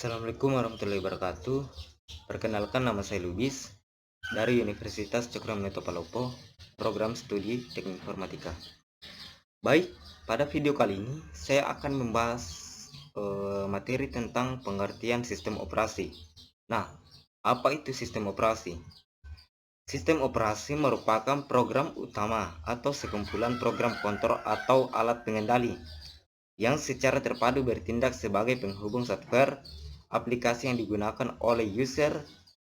Assalamualaikum warahmatullahi wabarakatuh. Perkenalkan, nama saya Lubis dari Universitas Cokroaminoto Palopo, program studi Teknik Informatika. Baik, pada video kali ini saya akan membahas materi tentang pengertian sistem operasi. Nah, apa itu sistem operasi? Sistem operasi merupakan program utama atau sekumpulan program kontrol atau alat pengendali yang secara terpadu bertindak sebagai penghubung software aplikasi yang digunakan oleh user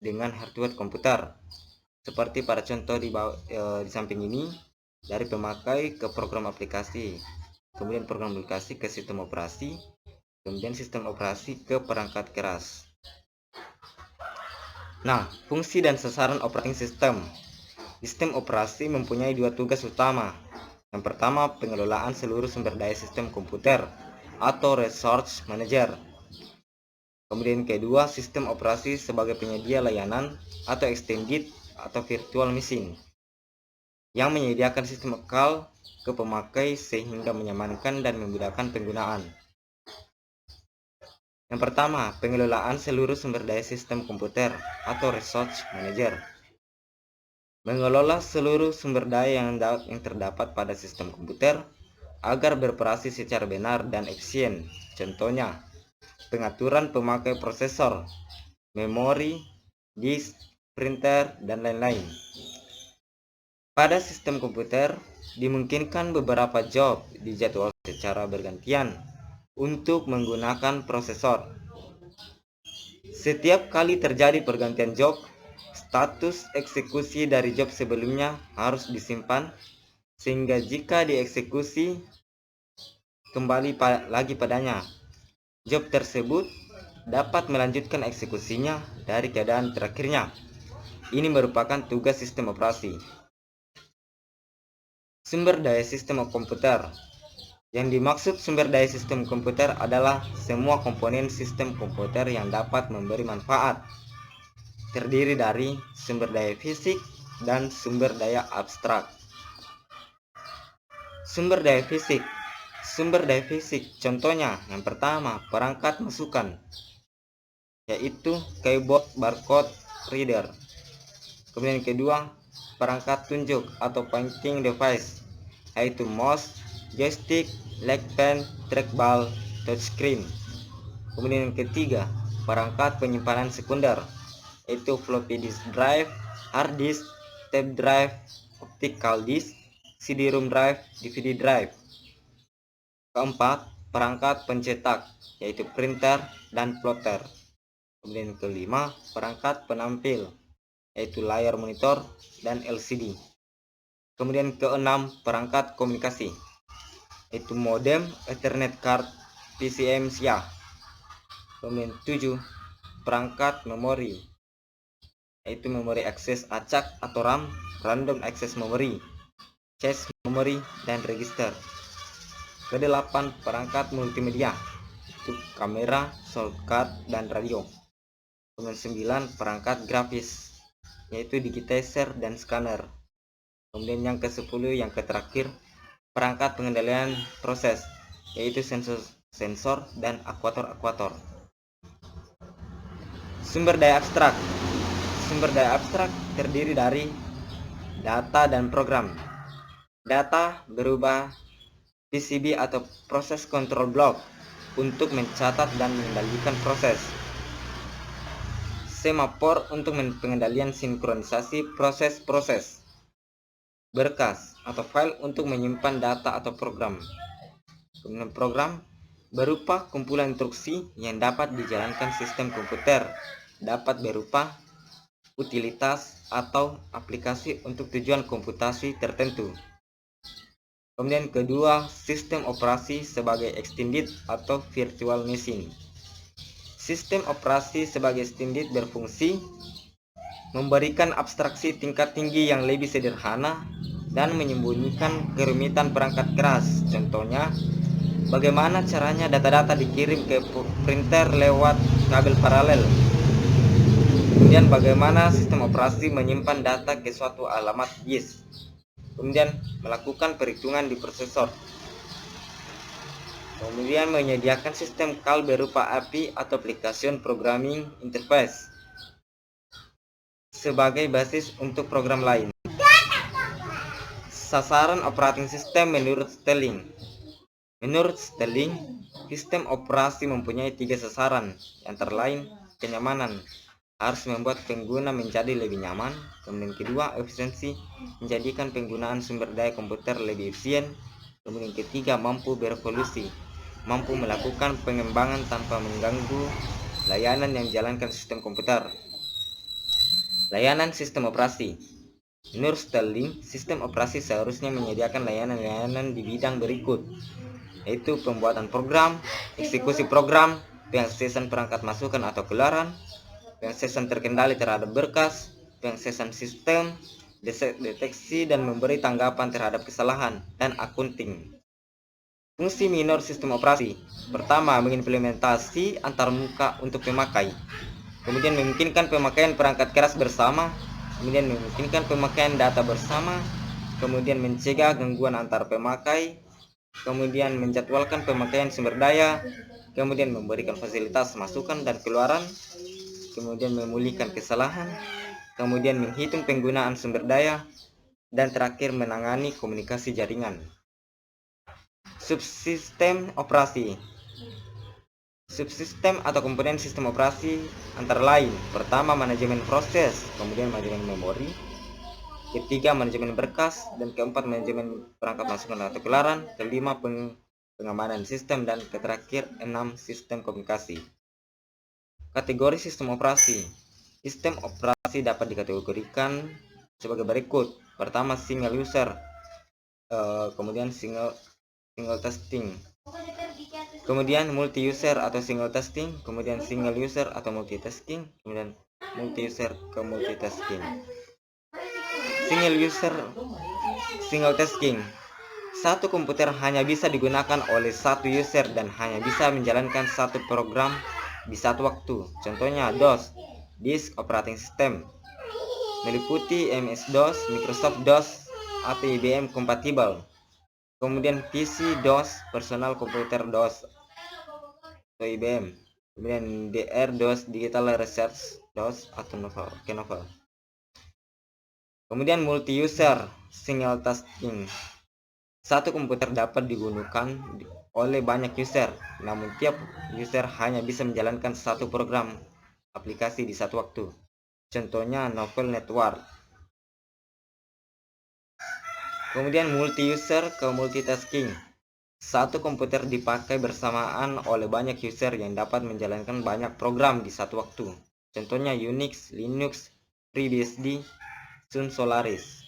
dengan hardware komputer. Seperti pada contoh di samping ini, dari pemakai ke program aplikasi, kemudian program aplikasi ke sistem operasi, kemudian sistem operasi ke perangkat keras. Nah, fungsi dan sasaran operating system. Sistem operasi mempunyai dua tugas utama. Yang pertama, pengelolaan seluruh sumber daya sistem komputer atau resource manager. Kemudian kedua, sistem operasi sebagai penyedia layanan atau extended atau virtual machine yang menyediakan sistem lokal ke pemakai sehingga menyamankan dan memudahkan penggunaan. Yang pertama, pengelolaan seluruh sumber daya sistem komputer atau resource manager. Mengelola seluruh sumber daya yang terdapat pada sistem komputer agar beroperasi secara benar dan efisien. Contohnya, pengaturan pemakai prosesor, memori, disk, printer, dan lain-lain. Pada sistem komputer, dimungkinkan beberapa job dijadwalkan secara bergantian untuk menggunakan prosesor. Setiap kali terjadi pergantian job, status eksekusi dari job sebelumnya harus disimpan, sehingga jika dieksekusi kembali lagi padanya, job tersebut dapat melanjutkan eksekusinya dari keadaan terakhirnya. Ini merupakan tugas sistem operasi. Sumber daya sistem komputer. Yang dimaksud sumber daya sistem komputer adalah semua komponen sistem komputer yang dapat memberi manfaat. Terdiri dari sumber daya fisik dan sumber daya abstrak. Sumber daya fisik. Sumber daya fisik contohnya, yang pertama, perangkat masukan, yaitu keyboard barcode reader. Kemudian kedua, perangkat tunjuk atau pointing device, yaitu mouse, joystick, leg pen, trackball, touchscreen. Kemudian yang ketiga, perangkat penyimpanan sekunder, yaitu floppy disk drive, hard disk, tape drive, optical disk, CD-ROM drive, DVD drive. Keempat, perangkat pencetak, yaitu printer dan plotter. Kemudian kelima, perangkat penampil, yaitu layar monitor dan LCD. Kemudian keenam, perangkat komunikasi, yaitu modem, Ethernet card, PCM SIA. Kemudian 7, perangkat memori, yaitu memori akses acak atau RAM, random access memory, cache memory, dan register. Kedelapan, perangkat multimedia, yaitu kamera, shortcut, dan radio. Kemudian 9, perangkat grafis, yaitu digitizer dan scanner. Kemudian yang ke-10, yang terakhir, perangkat pengendalian proses, yaitu sensor dan aktuator. Sumber daya abstrak. Sumber daya abstrak terdiri dari data dan program. Data berubah PCB atau proses control block untuk mencatat dan mengendalikan proses. Semafor untuk pengendalian sinkronisasi proses-proses. Berkas atau file untuk menyimpan data atau program. Kemudian program berupa kumpulan instruksi yang dapat dijalankan sistem komputer, dapat berupa utilitas atau aplikasi untuk tujuan komputasi tertentu. Kemudian kedua, sistem operasi sebagai extended atau virtual machine. Sistem operasi sebagai extended berfungsi memberikan abstraksi tingkat tinggi yang lebih sederhana dan menyembunyikan kerumitan perangkat keras. Contohnya, bagaimana caranya data-data dikirim ke printer lewat kabel paralel. Kemudian bagaimana sistem operasi menyimpan data ke suatu alamat disk. Kemudian melakukan perhitungan di prosesor. Kemudian menyediakan sistem call berupa API atau Application Programming Interface sebagai basis untuk program lain. Sasaran operating system menurut Sterling. Menurut Sterling, sistem operasi mempunyai 3 sasaran, antara lain kenyamanan, harus membuat pengguna menjadi lebih nyaman. Kemudian kedua, efisiensi, menjadikan penggunaan sumber daya komputer lebih efisien. Kemudian ketiga, mampu berevolusi, mampu melakukan pengembangan tanpa mengganggu layanan yang dijalankan sistem komputer. Layanan sistem operasi. Menurut Sterling, sistem operasi seharusnya menyediakan layanan-layanan di bidang berikut, yaitu pembuatan program, eksekusi program, pengaksesan perangkat masukan atau keluaran, pengaksesan terkendali terhadap berkas, pengaksesan sistem, deteksi dan memberi tanggapan terhadap kesalahan, dan akunting. Fungsi minor sistem operasi. Pertama, mengimplementasi antarmuka untuk pemakai. Kemudian memungkinkan pemakaian perangkat keras bersama. Kemudian memungkinkan pemakaian data bersama. Kemudian mencegah gangguan antar pemakai. Kemudian menjadwalkan pemakaian sumber daya. Kemudian memberikan fasilitas masukan dan keluaran. Kemudian memulihkan kesalahan. Kemudian menghitung penggunaan sumber daya. Dan terakhir menangani komunikasi jaringan. Subsistem operasi. Subsistem atau komponen sistem operasi antara lain: pertama, manajemen proses, kemudian manajemen memori, ketiga, manajemen berkas, dan keempat, manajemen perangkat masukan atau keluaran, kelima, pengamanan sistem, dan terakhir 6, sistem komunikasi. Kategori sistem operasi. Sistem operasi dapat dikategorikan sebagai berikut. Pertama, single user, kemudian single testing, kemudian multi user atau single testing, kemudian single user atau multitasking, kemudian multi user ke multitasking. Single user single tasking. Satu komputer hanya bisa digunakan oleh satu user dan hanya bisa menjalankan satu program di satu waktu. Contohnya DOS, Disk Operating System, meliputi MS-DOS, Microsoft DOS atau IBM Compatible. Kemudian PC DOS, Personal Computer DOS atau IBM. Kemudian DR-DOS, Digital Research DOS atau Kenovel. Kemudian multi-user single tasking. Satu komputer dapat digunakan oleh banyak user, namun tiap user hanya bisa menjalankan satu program aplikasi di satu waktu. Contohnya Novel Network. Kemudian multi-user ke multitasking. Satu komputer dipakai bersamaan oleh banyak user yang dapat menjalankan banyak program di satu waktu. Contohnya Unix, Linux, FreeBSD, Sun Solaris,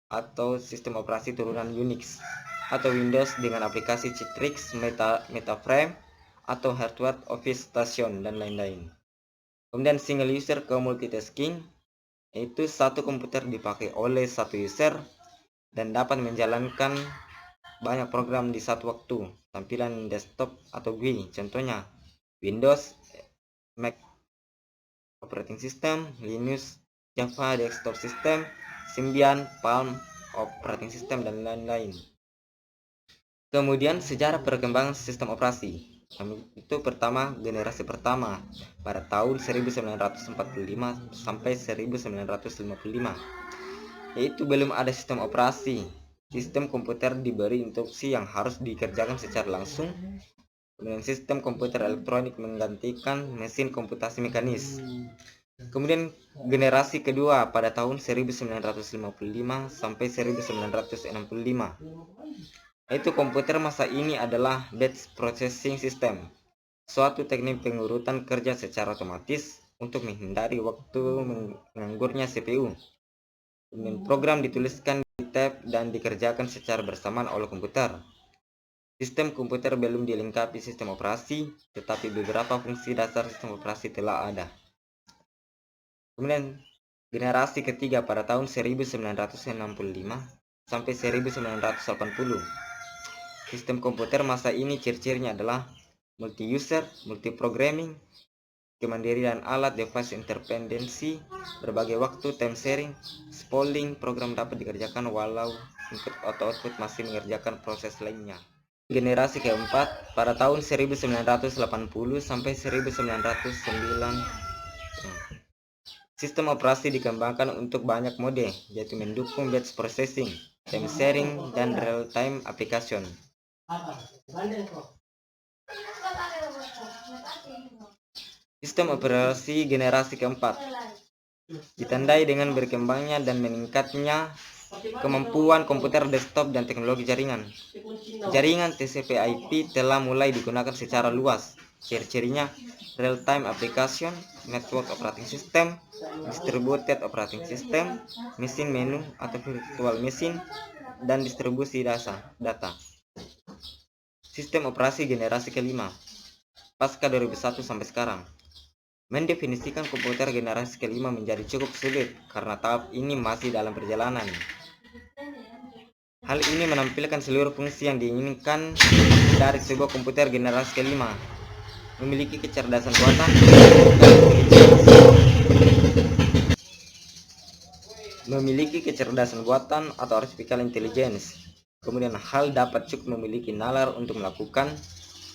atau sistem operasi turunan Unix, atau Windows dengan aplikasi Citrix, MetaFrame, atau hardware Office Station, dan lain-lain. Kemudian single user ke multitasking, yaitu satu komputer dipakai oleh satu user dan dapat menjalankan banyak program di satu waktu. Tampilan desktop atau GUI, contohnya Windows, Mac Operating System, Linux, Java Desktop System, Symbian, Palm Operating System, dan lain-lain. Kemudian sejarah perkembangan sistem operasi. Itu pertama, generasi pertama pada tahun 1945 sampai 1955, yaitu belum ada sistem operasi. Sistem komputer diberi instruksi yang harus dikerjakan secara langsung. Kemudian sistem komputer elektronik menggantikan mesin komputasi mekanis. Kemudian generasi kedua pada tahun 1955 sampai 1965. Yaitu komputer masa ini adalah batch processing system, suatu teknik pengurutan kerja secara otomatis untuk menghindari waktu menganggurnya CPU. Kemudian program dituliskan di tab dan dikerjakan secara bersamaan oleh komputer. Sistem komputer belum dilengkapi sistem operasi, tetapi beberapa fungsi dasar sistem operasi telah ada. Kemudian generasi ketiga pada tahun 1965 sampai 1980. Sistem komputer masa ini ciri-cirinya adalah multi-user, multi-programming, kemandirian alat, device interdependensi, berbagai waktu, time sharing, spooling, program dapat dikerjakan walau input atau output masih mengerjakan proses lainnya. generasi keempat pada tahun 1980 sampai 1990. Sistem operasi dikembangkan untuk banyak mode, yaitu mendukung batch processing, time sharing, dan real-time application. Sistem operasi generasi keempat ditandai dengan berkembangnya dan meningkatnya kemampuan komputer desktop dan teknologi jaringan. Jaringan TCP/IP telah mulai digunakan secara luas. Ciri-cirinya real-time application, network operating system, distributed operating system, mesin menu atau virtual machine, dan distribusi data. Sistem operasi generasi kelima pasca 2001 sampai sekarang. Mendefinisikan komputer generasi kelima menjadi cukup sulit karena tahap ini masih dalam perjalanan. Hal ini menampilkan seluruh fungsi yang diinginkan dari sebuah komputer generasi kelima. Memiliki kecerdasan buatan, atau artificial intelligence. Kemudian hal dapat cukup memiliki nalar untuk melakukan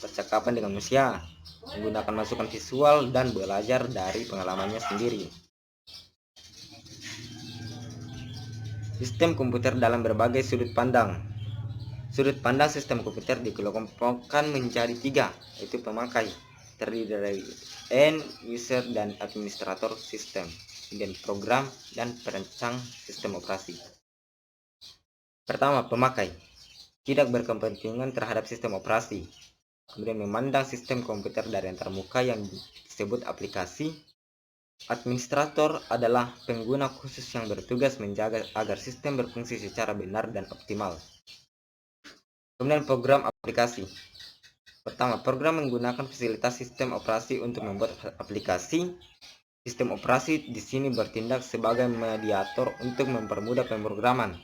percakapan dengan manusia, menggunakan masukan visual, dan belajar dari pengalamannya sendiri. Sistem komputer dalam berbagai sudut pandang. Sudut pandang sistem komputer dikelompokkan menjadi 3, yaitu pemakai, terdiri dari end user dan administrator sistem, kemudian program dan perancang sistem operasi. Pertama, pemakai tidak berkepentingan terhadap sistem operasi, kemudian memandang sistem komputer dari antarmuka yang disebut aplikasi. Administrator adalah pengguna khusus yang bertugas menjaga agar sistem berfungsi secara benar dan optimal. Kemudian program aplikasi. Pertama, program menggunakan fasilitas sistem operasi untuk membuat aplikasi. Sistem operasi di sini bertindak sebagai mediator untuk mempermudah pemrograman.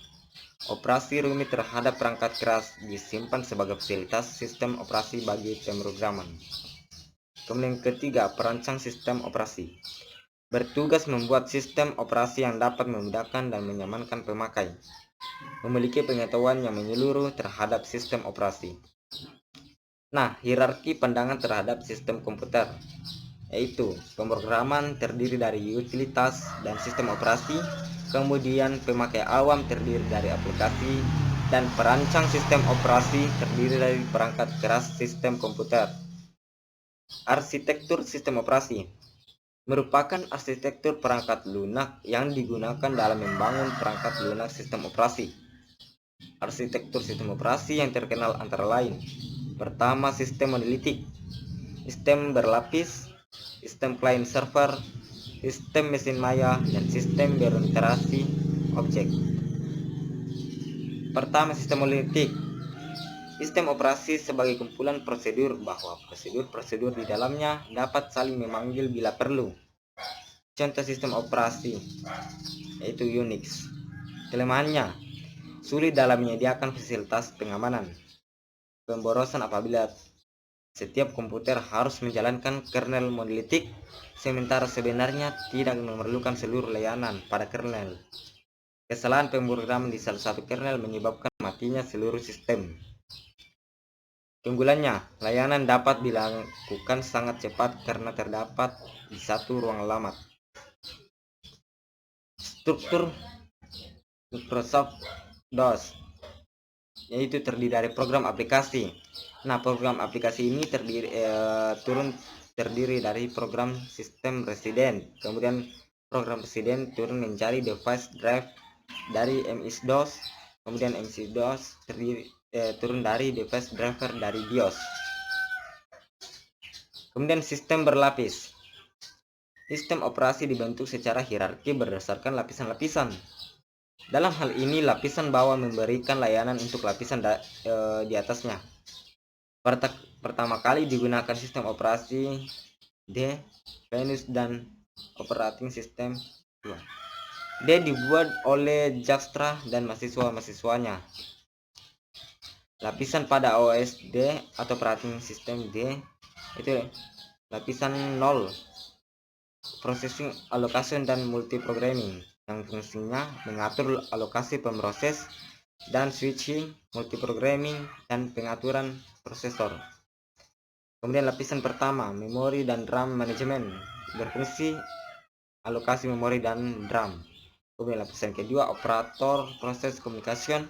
Operasi rumit terhadap perangkat keras disimpan sebagai fasilitas sistem operasi bagi pemrograman. Kemudian ketiga, perancang sistem operasi. Bertugas membuat sistem operasi yang dapat memudahkan dan menyamankan pemakai. Memiliki pengetahuan yang menyeluruh terhadap sistem operasi. Nah, hierarki pandangan terhadap sistem komputer, yaitu pemrograman terdiri dari utilitas dan sistem operasi, kemudian pemakai awam terdiri dari aplikasi, dan perancang sistem operasi terdiri dari perangkat keras sistem komputer. Arsitektur sistem operasi merupakan arsitektur perangkat lunak yang digunakan dalam membangun perangkat lunak sistem operasi. Arsitektur sistem operasi yang terkenal antara lain: pertama, sistem monolitik, sistem berlapis, sistem client server, sistem mesin maya, dan sistem berinteraksi objek. Pertama, sistem monolitik. Sistem operasi sebagai kumpulan prosedur bahwa prosedur-prosedur di dalamnya dapat saling memanggil bila perlu. Contoh sistem operasi yaitu Unix. Kelemahannya, sulit dalam menyediakan fasilitas pengamanan. Pemborosan apabila setiap komputer harus menjalankan kernel monolitik, sementara sebenarnya tidak memerlukan seluruh layanan pada kernel. Kesalahan pemrograman di salah satu kernel menyebabkan matinya seluruh sistem. Keunggulannya, layanan dapat dilakukan sangat cepat karena terdapat di satu ruang alamat. Struktur Microsoft DOS, yaitu terdiri dari program aplikasi. Nah, program aplikasi ini terdiri dari program sistem resident. Kemudian program resident turun menjadi device drive dari MS-DOS. Kemudian MS-DOS turun dari device driver dari BIOS. Kemudian sistem berlapis. Sistem operasi dibentuk secara hierarki berdasarkan lapisan-lapisan. Dalam hal ini, lapisan bawah memberikan layanan untuk lapisan di atasnya. Pertama kali digunakan sistem operasi D, Venus, dan operating system 2. D dibuat oleh Dijkstra dan mahasiswa-mahasiswanya. Lapisan pada OS D atau operating system D itu lapisan 0, processing, allocation, dan multiprogramming, yang fungsinya mengatur alokasi pemroses dan switching, multiprogramming, dan pengaturan prosesor. Kemudian lapisan pertama, memori dan RAM manajemen, berfungsi alokasi memori dan RAM. Kemudian lapisan kedua, operator proses komunikasi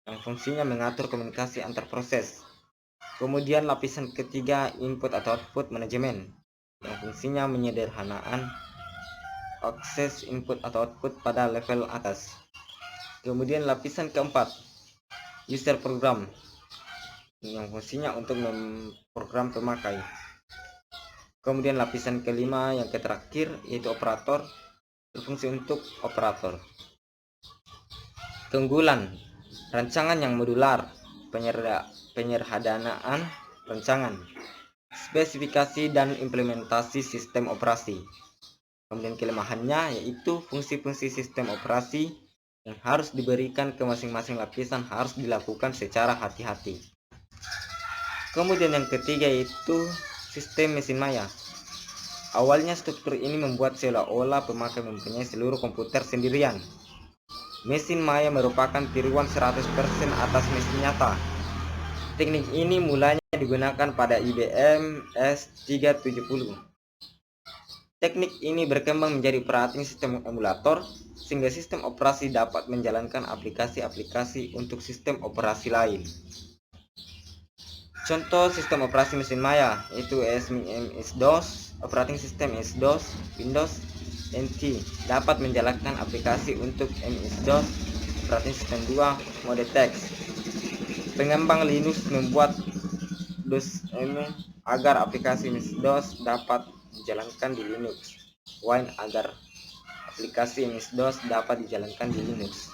yang fungsinya mengatur komunikasi antar proses. Kemudian lapisan ketiga, input atau output manajemen, yang fungsinya menyederhanakan akses input atau output pada level atas. Kemudian lapisan keempat, user program, yang fungsinya untuk memprogram pemakai. Kemudian lapisan kelima yang terakhir yaitu operator, berfungsi untuk operator. Keunggulan rancangan yang modular, penyederhanaan rancangan, spesifikasi dan implementasi sistem operasi. Kemudian kelemahannya yaitu fungsi-fungsi sistem operasi yang harus diberikan ke masing-masing lapisan harus dilakukan secara hati-hati. Kemudian yang ketiga yaitu sistem mesin maya. Awalnya struktur ini membuat seolah-olah pemakai mempunyai seluruh komputer sendirian. Mesin maya merupakan tiruan 100% atas mesin nyata. Teknik ini mulanya digunakan pada IBM S370. Teknik ini berkembang menjadi operating sistem emulator, sehingga sistem operasi dapat menjalankan aplikasi-aplikasi untuk sistem operasi lain. Contoh sistem operasi mesin maya yaitu MS-DOS, operating system MS-DOS, Windows NT dapat menjalankan aplikasi untuk MS-DOS, operating system 2 mode text. Pengembang Linux membuat DOS-M agar aplikasi MS-DOS dapat dijalankan di Linux, Wine agar aplikasi MS-DOS dapat dijalankan di Linux.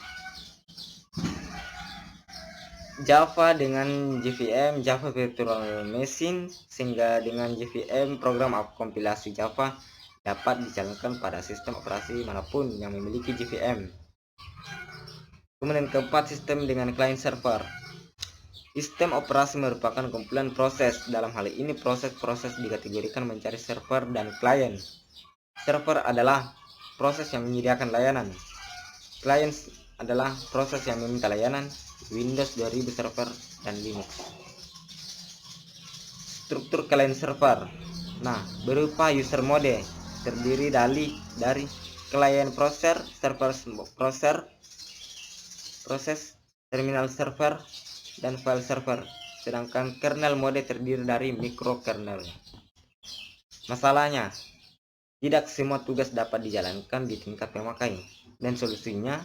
Java dengan JVM, Java Virtual Machine, sehingga dengan JVM program kompilasi Java dapat dijalankan pada sistem operasi manapun yang memiliki JVM. Kemudian keempat, sistem dengan client server. Sistem operasi merupakan kumpulan proses. Dalam hal ini proses-proses dikategorikan menjadi server dan klien. Server adalah proses yang menyediakan layanan. Klien adalah proses yang meminta layanan. Windows 2000 Server dan Linux. Struktur client server. Nah, berupa user mode, terdiri dari client browser, server browser, proses, terminal server, dan file server. Sedangkan kernel mode terdiri dari microkernel. Masalahnya, tidak semua tugas dapat dijalankan di tingkat pemakai, dan solusinya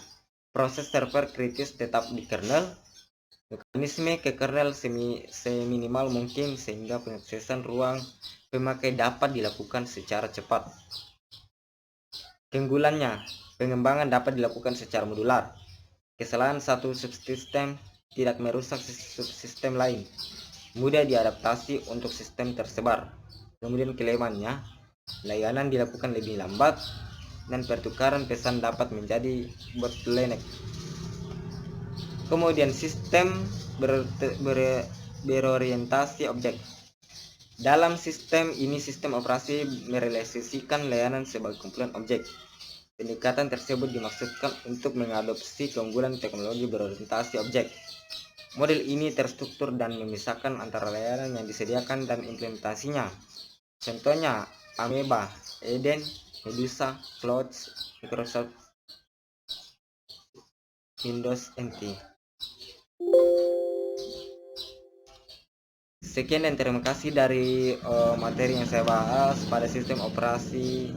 proses server kritis tetap di kernel, mekanisme ke kernel seminimal mungkin sehingga pengaksesan ruang pemakai dapat dilakukan secara cepat. Keunggulannya, pengembangan dapat dilakukan secara modular. Kesalahan satu subsistem tidak merusak subsistem lain, mudah diadaptasi untuk sistem tersebar. Kemudian kelemahannya, layanan dilakukan lebih lambat dan pertukaran pesan dapat menjadi bottleneck. Kemudian sistem berorientasi objek. Dalam sistem ini sistem operasi merealisasikan layanan sebagai kumpulan objek. Pendekatan tersebut dimaksudkan untuk mengadopsi keunggulan teknologi berorientasi objek. Model ini terstruktur dan memisahkan antara layanan yang disediakan dan implementasinya. Contohnya Amoeba, Eden, Medusa, Clouds, Microsoft Windows NT. Sekian dan terima kasih dari materi yang saya bahas pada sistem operasi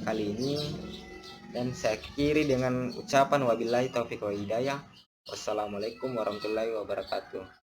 kali ini, dan saya akhiri dengan ucapan wabillahi taufiq wa hidayah. Wassalamualaikum warahmatullahi wabarakatuh.